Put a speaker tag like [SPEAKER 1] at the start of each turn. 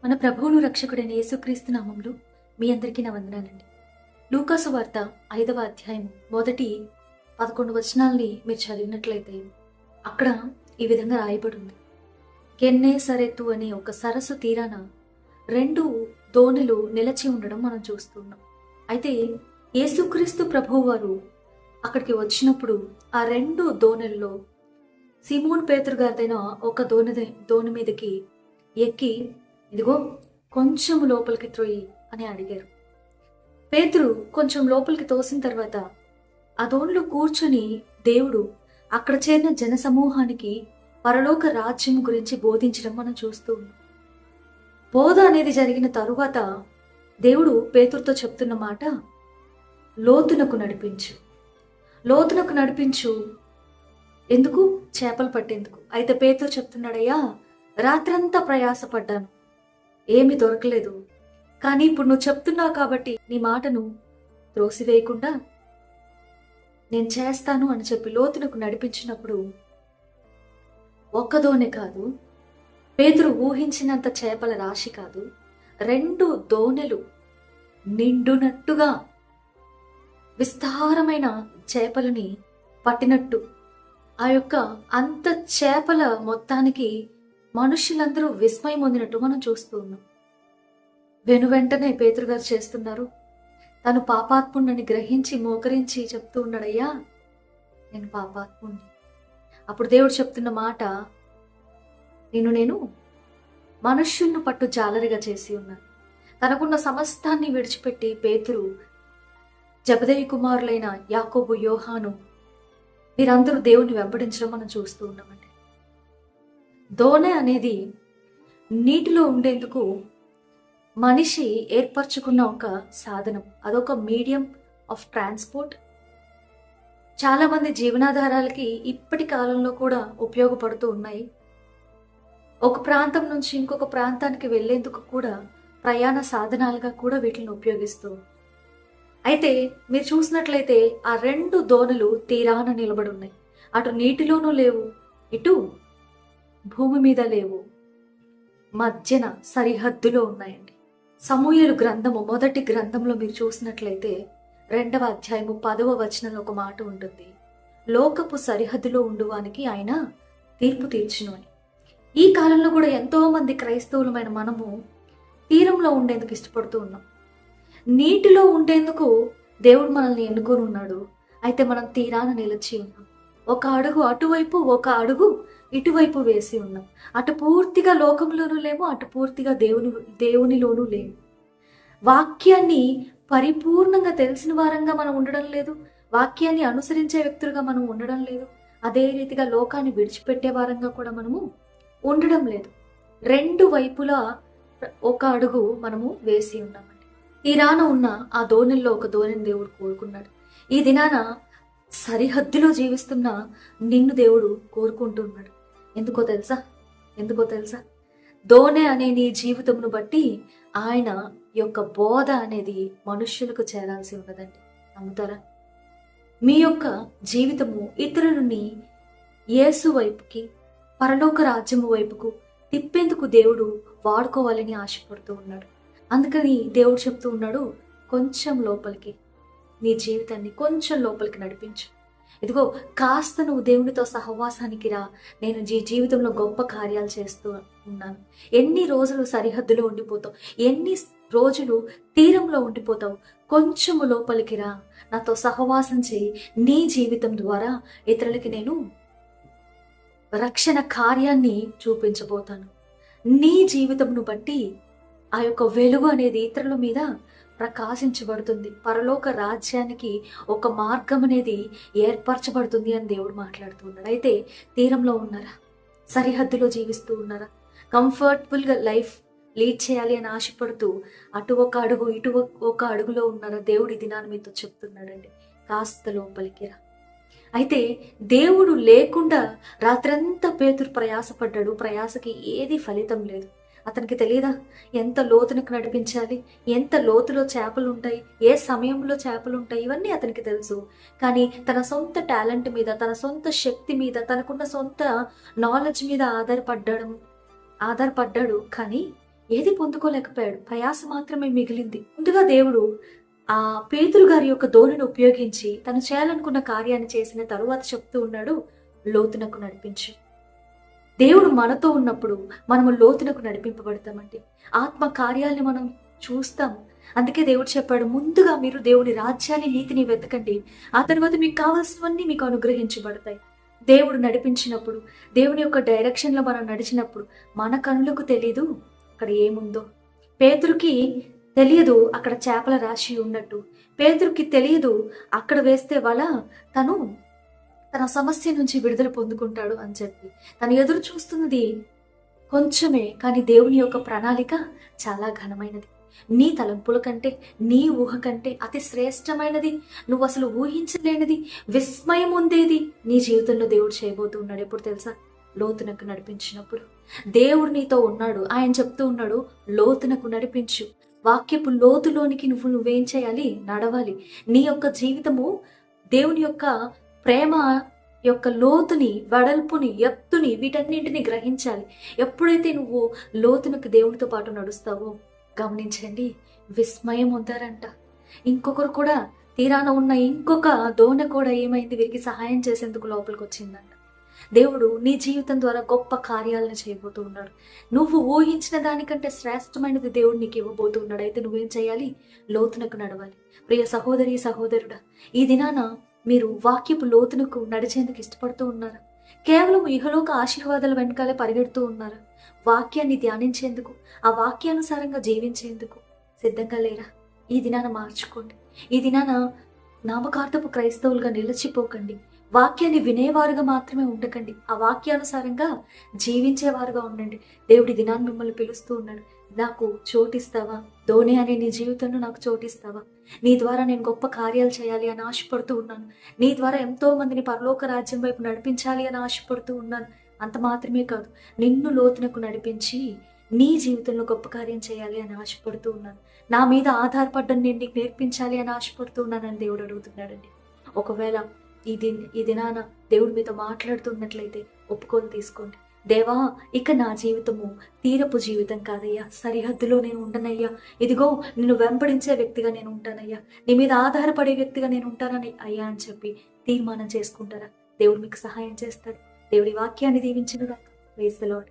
[SPEAKER 1] మన ప్రభువును రక్షకుడైన యేసుక్రీస్తు నామంలో మీ అందరికీ నా వందనాలండి. లూకాసు వార్త 5వ అధ్యాయం మొదటి 11 వచనాల్ని మీరు చదివినట్లయితే అక్కడ ఈ విధంగా రాయబడి ఉంది. గెన్నేసరెతు అనే ఒక సరస్సు తీరాన 2 దోణులు నిలిచి ఉండడం మనం చూస్తున్నాం. అయితే యేసుక్రీస్తు ప్రభువు వారు అక్కడికి వచ్చినప్పుడు ఆ 2 దోణుల్లో సిమోన్ పేతురు గారిదైన ఒక దోణి మీదకి ఎక్కి, ఇదిగో కొంచెం లోపలికి త్రోయి అని అడిగారు. పేతురు కొంచెం లోపలికి తోసిన తర్వాత ఆ దోణిలో కూర్చొని దేవుడు అక్కడ చేరిన జన సమూహానికి పరలోక రాజ్యం గురించి బోధించడం మనం చూస్తూ ఉన్నాం. బోధ అనేది జరిగిన తరువాత దేవుడు పేతురుతో చెప్తున్న మాట, లోతునకు నడిపించు, లోతునకు నడిపించు. ఎందుకు? చేపలు పట్టేందుకు. అయితే పేతురు చెప్తున్నాడయ్యా, రాత్రంతా ప్రయాసపడ్డాను, ఏమీ దొరకలేదు, కానీ ఇప్పుడు నువ్వు చెప్తున్నావు కాబట్టి నీ మాటను త్రోసివేయకుండా నేను చేస్తాను అని చెప్పి లోతునకు నడిపించినప్పుడు ఒక్క కాదు, పేతురు ఊహించినంత చేపల రాశి కాదు, 2 దోణెలు నిండునట్టుగా విస్తారమైన చేపలని పట్టినట్టు ఆ యొక్క అంత చేపల మొత్తానికి మనుషులందరూ విస్మయం పొందినట్టు మనం చూస్తూ ఉన్నాం. వెనువెంటనే పేతురు గారు చేస్తున్నారు, తను పాపాత్ముడిని గ్రహించి మోకరించి చెప్తూ ఉన్నాడయ్యా, నేను పాపాత్ముడిని. అప్పుడు దేవుడు చెప్తున్న మాట, నేను మనుష్యులను పట్టు జాలరిగా చేసి ఉన్నాను. తనకున్న సమస్తాన్ని విడిచిపెట్టి పేతురు, జబదేయి కుమారులైన యాకోబు, యోహాను వీరందరూ దేవుని వెంబడించడం మనం చూస్తూ ఉన్నామండి. దోణె అనేది నీటిలో ఉండేందుకు మనిషి ఏర్పరచుకున్న ఒక సాధనం, అదొక మీడియం ఆఫ్ ట్రాన్స్పోర్ట్. చాలా మంది జీవనాధారాలకి ఇప్పటి కాలంలో కూడా ఉపయోగపడుతూ ఉన్నాయి. ఒక ప్రాంతం నుంచి ఇంకొక ప్రాంతానికి వెళ్లేందుకు కూడా ప్రయాణ సాధనాలుగా కూడా వీటిని ఉపయోగిస్తూ. అయితే మీరు చూసినట్లయితే ఆ 2 దోణులు తీరాన నిలబడి ఉన్నాయి. అటు నీటిలోనూ లేవు, ఇటు భూమి మీద లేవు, మధ్యన సరిహద్దులో ఉన్నాయండి. సమూయేలు గ్రంథము మొదటి గ్రంథంలో మీరు చూసినట్లయితే 2వ అధ్యాయము 10వ వచనంలో ఒక మాట ఉంటుంది, లోకపు సరిహద్దులో ఉండువానికి ఆయన తీర్పు తీర్చును అని. ఈ కాలంలో కూడా ఎంతో మంది క్రైస్తవులమైన మనము తీరంలో ఉండేందుకు ఇష్టపడుతూ ఉన్నాం. నీటిలో ఉండేందుకు దేవుడు మనల్ని ఎన్నుకొని ఉన్నాడు. అయితే మనం తీరాన నిలిచి ఉన్నాం. ఒక అడుగు అటువైపు, ఒక అడుగు ఇటువైపు వేసి ఉన్నాం. అటు పూర్తిగా లోకంలోనూ లేము, అటు పూర్తిగా దేవునిలోనూ లేము. వాక్యాన్ని పరిపూర్ణంగా తెలిసిన వారంగా మనం ఉండడం లేదు, వాక్యాన్ని అనుసరించే వ్యక్తులుగా మనం ఉండడం లేదు, అదే రీతిగా లోకాన్ని విడిచిపెట్టే వారంగా కూడా మనము ఉండడం లేదు. 2 వైపులా ఒక అడుగు మనము వేసి ఉన్నామండి. తీరాన ఉన్న ఆ దోణిల్లో ఒక దోణిని దేవుడు కోరుకున్నాడు. ఈ దినాన సరిహద్దులో జీవిస్తున్న నిన్ను దేవుడు కోరుకుంటున్నాడు. ఎందుకో తెలుసా? దోణె అనే నీ జీవితమును బట్టి ఆయన యొక్క బోధ అనేది మనుష్యులకు చేరాల్సి ఉన్నదండి. నమ్ముతారా? మీ యొక్క జీవితము ఇతరులని యేసు వైపుకి, పరలోక రాజ్యము వైపుకు తిప్పేందుకు దేవుడు వాడుకోవాలని ఆశపడుతూ ఉన్నాడు. అందుకని దేవుడు చెప్తూ ఉన్నాడు, కొంచెం లోపలికి, నీ జీవితాన్ని కొంచెం లోపలికి నడిపించు. ఇదిగో కాస్త నువ్వు దేవునితో సహవాసానికి రా, నేను జీవితంలో గొప్ప కార్యాలు చేస్తూ ఉన్నాను. ఎన్ని రోజులు సరిహద్దులో ఉండిపోతావు, ఎన్ని రోజులు తీరంలో ఉండిపోతావు, కొంచెము లోపలికి రా, నాతో సహవాసం చేయి. నీ జీవితం ద్వారా ఇతరులకి నేను రక్షణ కార్యాన్ని చూపించబోతాను. నీ జీవితంను బట్టి ఆ యొక్క వెలుగు అనేది ఇతరుల మీద ప్రకాశించబడుతుంది. పరలోక రాజ్యానికి ఒక మార్గం అనేది ఏర్పరచబడుతుంది అని దేవుడు మాట్లాడుతున్నాడు. అయితే తీరంలో ఉన్నారా? సరిహద్దులో జీవిస్తూ ఉన్నారా? కంఫర్టబుల్గా లైఫ్ లీడ్ చేయాలి అని ఆశపడుతూ అటు ఒక అడుగు ఇటు ఒక అడుగులో ఉన్నారా? దేవుడు ఈ దినాన్ని మీతో చెప్తున్నాడండి, కాస్త లోపలికి రా. అయితే దేవుడు లేకుండా రాత్రంతా పేతురు ప్రయాసపడ్డాడు. ప్రయాసకి ఏది ఫలితం లేదు. అతనికి తెలియదా ఎంత లోతునకు నడిపించాలి, ఎంత లోతులో చేపలు ఉంటాయి, ఏ సమయంలో చేపలు ఉంటాయి, ఇవన్నీ అతనికి తెలుసు. కానీ తన సొంత టాలెంట్ మీద, తన సొంత శక్తి మీద, తనకున్న సొంత నాలెడ్జ్ మీద ఆధారపడ్డాడు. కానీ ఏది పొందుకోలేకపోయాడు. ప్రయాస మాత్రమే మిగిలింది. ముందుగా దేవుడు ఆ పేతురు గారి యొక్క ధోరణిని ఉపయోగించి తను చేయాలనుకున్న కార్యాన్ని చేసిన తరువాత చెప్తూ ఉన్నాడు, లోతునకు నడిపించు. దేవుడు మనతో ఉన్నప్పుడు మనము లోతునకు నడిపింపబడతామండి. ఆత్మ కార్యాలని మనం చూస్తాం. అందుకే దేవుడు చెప్పాడు, ముందుగా మీరు దేవుని రాజ్యాన్ని, నీతిని వెతకండి, ఆ తర్వాత మీకు కావాల్సినవన్నీ మీకు అనుగ్రహించబడతాయి. దేవుడు నడిపించినప్పుడు, దేవుని యొక్క డైరెక్షన్లో మనం నడిచినప్పుడు మన కనులకు తెలీదు అక్కడ ఏముందో. పేతురుకి తెలియదు అక్కడ చేపల రాశి ఉన్నట్టు. పేతురుకి తెలియదు అక్కడ వేస్తే వల తను తన సమస్య నుంచి విడుదల పొందుకుంటాడు అని చెప్పి. తను ఎదురు చూస్తున్నది కొంచెమే, కానీ దేవుని యొక్క ప్రణాళిక చాలా ఘనమైనది. నీ తలంపుల కంటే, నీ ఊహ కంటే అతి శ్రేష్టమైనది, నువ్వు అసలు ఊహించలేనిది, విస్మయం ఉండేది నీ జీవితంలో దేవుడు చేయబోతున్నాడు. ఎప్పుడు తెలుసా? లోతునకు నడిపించినప్పుడు. దేవుడు నీతో ఉన్నాడు. ఆయన చెప్తూ ఉన్నాడు, లోతునకు నడిపించు. వాక్యపు లోతులోనికి నువ్వేం చేయాలి? నడవాలి. నీ యొక్క జీవితము దేవుని యొక్క ప్రేమ యొక్క లోతుని, వెడల్పుని, ఎత్తుని, వీటన్నింటిని గ్రహించాలి. ఎప్పుడైతే నువ్వు లోతునకు దేవునితో పాటు నడుస్తావో గమనించండి, విస్మయం ఉంటారంట. ఇంకొకరు కూడా తీరాన ఉన్న ఇంకొక దోణ కూడా ఏమైంది, వీరికి సహాయం చేసేందుకు లోపలికి వచ్చిందంట. దేవుడు నీ జీవితం ద్వారా గొప్ప కార్యాలను చేయబోతూ ఉన్నాడు. నువ్వు ఊహించిన దానికంటే శ్రేష్టమైనది దేవుడు నీకు ఇవ్వబోతూ ఉన్నాడు. అయితే నువ్వేం చేయాలి? లోతునకు నడవాలి. ప్రియ సహోదరి, సహోదరుడా, ఈ దినాన మీరు వాక్యపు లోతునకు నడిచేందుకు ఇష్టపడుతూ ఉన్నారా? కేవలం ఇహలోక ఆశీర్వాదాల వెనకాలే పరిగెడుతూ ఉన్నారా? వాక్యాన్ని ధ్యానించేందుకు, ఆ వాక్యానుసారంగా జీవించేందుకు సిద్ధంగా లేరా? ఈ దినాన మార్చుకోండి. ఈ దినాన నామకార్థపు క్రైస్తవులుగా నిలిచిపోకండి. వాక్యాన్ని వినేవారుగా మాత్రమే ఉండకండి, ఆ వాక్యానుసారంగా జీవించేవారుగా ఉండండి. దేవుడి దినాన్ని మిమ్మల్ని పిలుస్తూ ఉన్నాడు. నాకు చోటిస్తావా? ధోని అనే నీ జీవితంలో నాకు చోటిస్తావా? నీ ద్వారా నేను గొప్ప కార్యాలు చేయాలి అని ఆశపడుతూ ఉన్నాను. నీ ద్వారా ఎంతో మందిని పరలోక రాజ్యం వైపు నడిపించాలి అని ఆశపడుతూ ఉన్నాను. అంత మాత్రమే కాదు, నిన్ను లోతునకు నడిపించి నీ జీవితంలో గొప్ప కార్యం చేయాలి అని ఆశపడుతూ ఉన్నాను. నా మీద ఆధారపడ్డం నేను నీకు నేర్పించాలి అని ఆశపడుతూ ఉన్నానని దేవుడు అడుగుతున్నాడండి. ఒకవేళ ఈ దినాన దేవుడు మీతో మాట్లాడుతున్నట్లయితే ఒప్పుకొని తీసుకోండి. దేవా, ఇక నా జీవితము తీరపు జీవితం కాదయ్యా, సరిహద్దులో నేను ఉండనయ్యా. ఇదిగో నిన్ను వెంబడించే వ్యక్తిగా నేను ఉంటానయ్యా, నీ మీద ఆధారపడే వ్యక్తిగా నేను ఉంటానని అయ్యా అని చెప్పి తీర్మానం చేసుకుంటారా? దేవుడు మీకు సహాయం చేస్తాడు. దేవుడి వాక్యాన్ని దీవించును గాక. Praise the lord.